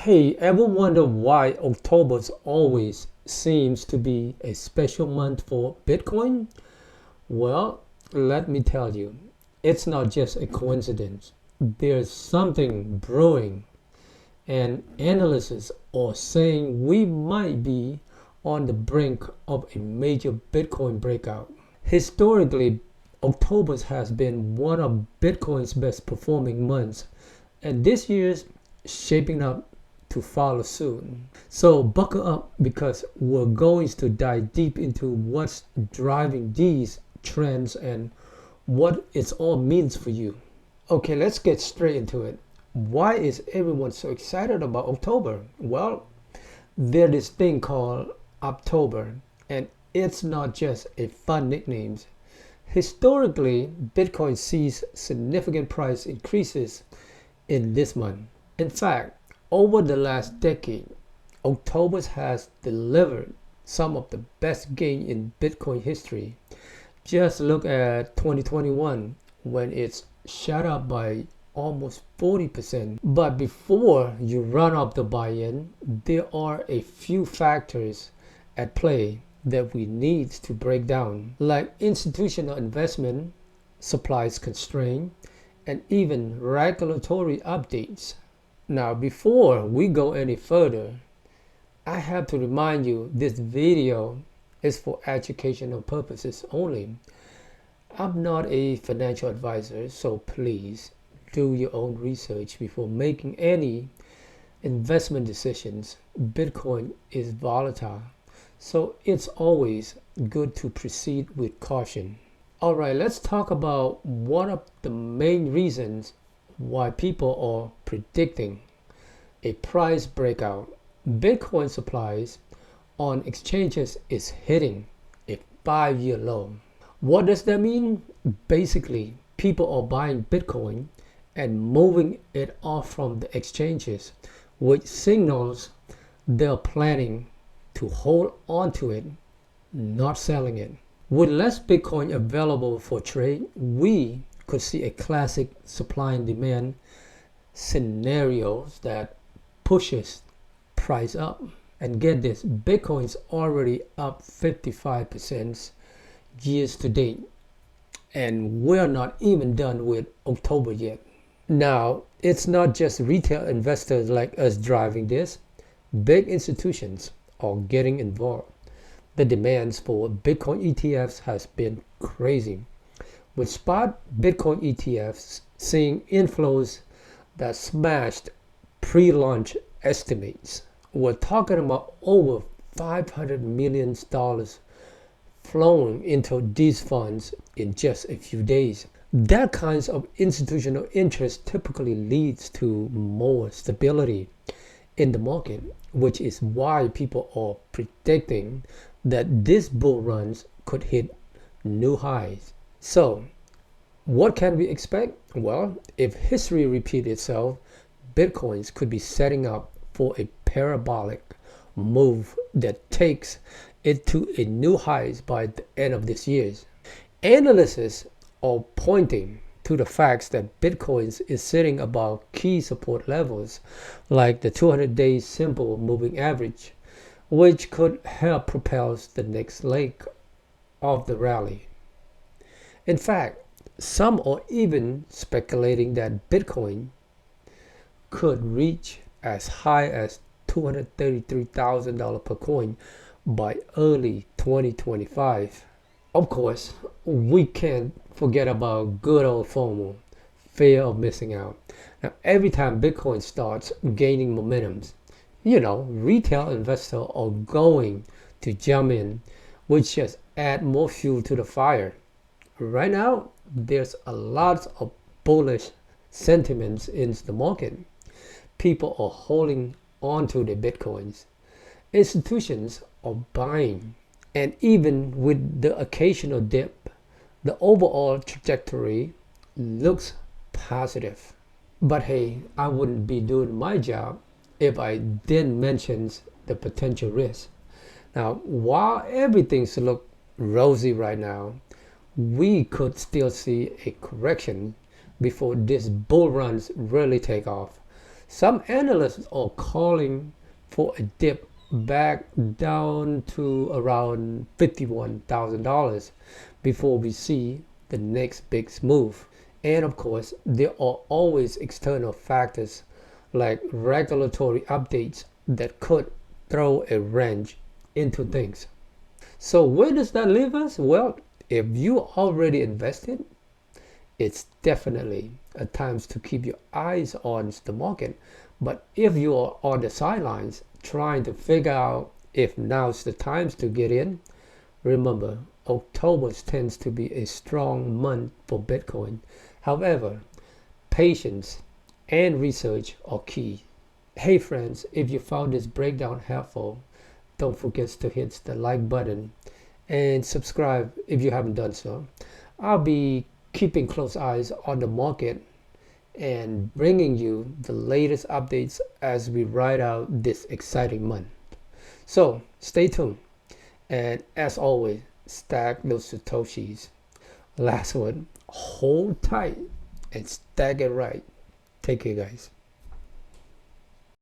Hey, ever wonder why October always seems to be a special month for Bitcoin? Well, let me tell you, it's not just a coincidence. There's something brewing, and analysts are saying we might be on the brink of a major Bitcoin breakout. Historically, October has been one of Bitcoin's best performing months, and this year's shaping up to follow soon. So buckle up because we're going to dive deep into what's driving these trends and what it all means for you. Okay, let's get straight into it. Why is everyone so excited about October? Well, there's this thing called October, and it's not just a fun nickname. Historically, Bitcoin sees significant price increases in this month. In fact, over the last decade, October has delivered some of the best gain in Bitcoin history. Just look at 2021 when it's shot up by almost 40%. But before you run up the buy-in, there are a few factors at play that we need to break down, like institutional investment, supplies constraint, and even regulatory updates. Now, before we go any further, I have to remind you this video is for educational purposes only. I'm not a financial advisor, so please do your own research before making any investment decisions. Bitcoin is volatile, so it's always good to proceed with caution. All right, let's talk about one of the main reasons why people are predicting a price breakout. Bitcoin supplies on exchanges is hitting a 5-year low. What does that mean? Basically, people are buying Bitcoin and moving it off from the exchanges, which signals they're planning to hold on to it, not selling it. With less Bitcoin available for trade, we could see a classic supply and demand scenarios that pushes price up. And get this, Bitcoin's already up 55% years to date, and we're not even done with October yet. Now, it's not just retail investors like us driving this. Big institutions are getting involved. The demands for Bitcoin ETFs has been crazy, with spot Bitcoin ETFs seeing inflows that smashed pre-launch estimates. We're talking about over $500 million flowing into these funds in just a few days. That kinds of institutional interest typically leads to more stability in the market, which is why people are predicting that this bull runs could hit new highs. So, what can we expect? Well, if history repeats itself, Bitcoins could be setting up for a parabolic move that takes it to a new highs by the end of this year. Analysts are pointing to the facts that Bitcoin is sitting above key support levels like the 200-day simple moving average, which could help propel the next leg of the rally. In fact, some are even speculating that Bitcoin could reach as high as $233,000 per coin by early 2025. Of course, we can't forget about good old FOMO, fear of missing out. Now, every time Bitcoin starts gaining momentum, retail investors are going to jump in, which just add more fuel to the fire. Right now, there's a lot of bullish sentiments in the market. People are holding on to their Bitcoins. Institutions are buying. And even with the occasional dip, the overall trajectory looks positive. But hey, I wouldn't be doing my job if I didn't mention the potential risk. Now, while everything's look rosy right now, we could still see a correction before this bull runs really take off. Some analysts are calling for a dip back down to around $51,000 before we see the next big move. And of course, there are always external factors like regulatory updates that could throw a wrench into things. So where does that leave us? Well, if you already invested, it's definitely a time to keep your eyes on the market. But if you are on the sidelines trying to figure out if now's the time to get in, remember, October tends to be a strong month for Bitcoin. However, patience and research are key. Hey friends, if you found this breakdown helpful, don't forget to hit the like button and subscribe if you haven't done so. I'll be keeping close eyes on the market and bringing you the latest updates as we ride out this exciting month. So stay tuned, and as always, stack those Satoshis. Last one, hold tight and stack it right. Take care, guys.